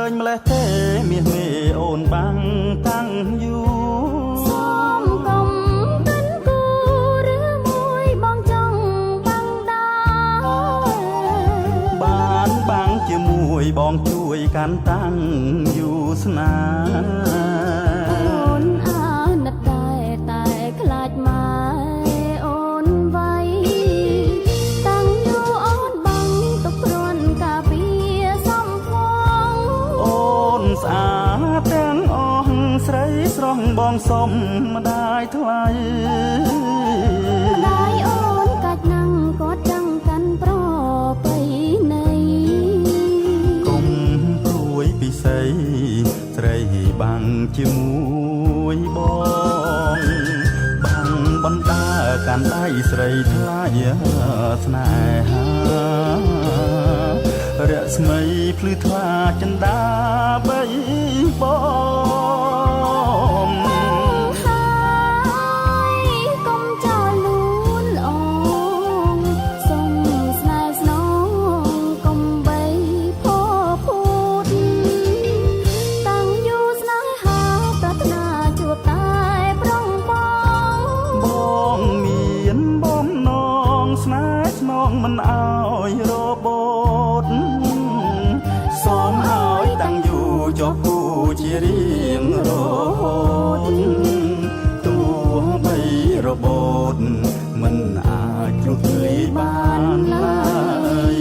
ញម្លេះទេមាសមេអូនបាំងតាំងយូរសូមកុំកិនគូឬមួយបងចង់បាំងដែរបានបាំងជាមួយបងជួយកាន់តាំងយូរស្នាអូនអាណិតដែរតែខ្លាចម៉ែអូនវ័យតាំងយូរអូនបាំងទុកគ្រាន់ការពារសំផងអូនស្អាតទាំងអស់ស្រីស្រស់បងសុំម្ដាយថ្លៃម្ដាយអូនកាច់ណាំងគាត់ចង់កាន់ប្រពៃណីកុំព្រួយពិសីស្រីបាំងជាមួយបងបាំងបណ្ដាកាន់ដៃស្រីថ្លៃស្នេហារស្មីភ្លឺថ្លាចិន្តាបីបងហើយកុំចោលលួនល្អងសុំស្នេហ៍ស្នងកុំបីផភូតតាំងយូរស្នេហាប្រាថ្នាជួបតែប្រុងបងមានបំណងស្នេហ៍ស្នងមិនអើយរបូតសូមឲ្យតាំងយូរជាប់គូជារៀងរហូតទោះបីរបូតមិនអាចគ្រោះគ្រាយបានឡើយ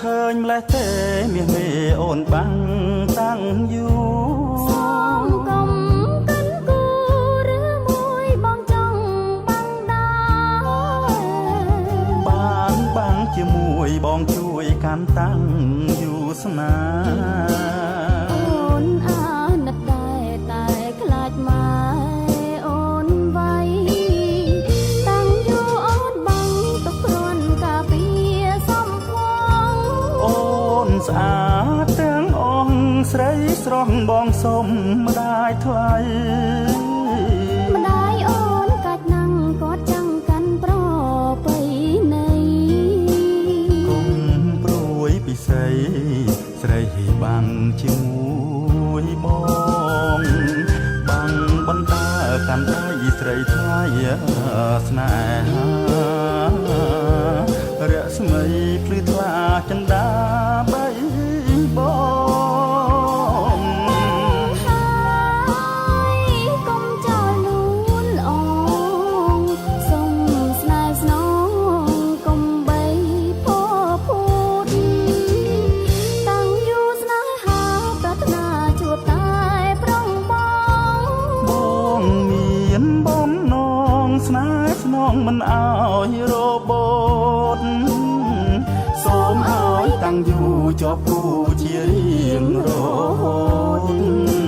ឃើញម្លេះទេមាសមេអូនបាំងតាំងយូរសូមកុំកិនគូឬមួយបងចង់បាំងដែរបានបាំងជាមួយបងជួយកាន់តាំងយូរស្នាអូនអាណិតដែរតែខ្លាចម៉ែអូនវ័យតាំងយូរអូនបាំងទុកគ្រាន់ការពារសំផងអូនស្អាតទាំងអស់ស្រីស្រស់បងសុំម្ដាយថ្លៃម្ដាយអូនកាច់ណាំងគាត់ចង់កាន់ប្រពៃណីកុំព្រួយពិសីស្រីបាំងជាមួយបងបាំងបណ្ដាកាន់ដៃស្រីថ្លៃស្នេហារស្មីភ្លឺថ្លាចិន្តាបីបងហើយកុំចោលលួនល្អងសុំស្នេហ៍ស្នងកុំបីផភូតតាំងយូរស្នេហាប្រាថ្នាជួបតែប្រុងបងមានបំណងស្នេហ៍ស្នងមិនអើយរបូតសូមឲ្យតាំងយូរជាប់គូជារៀងរហូត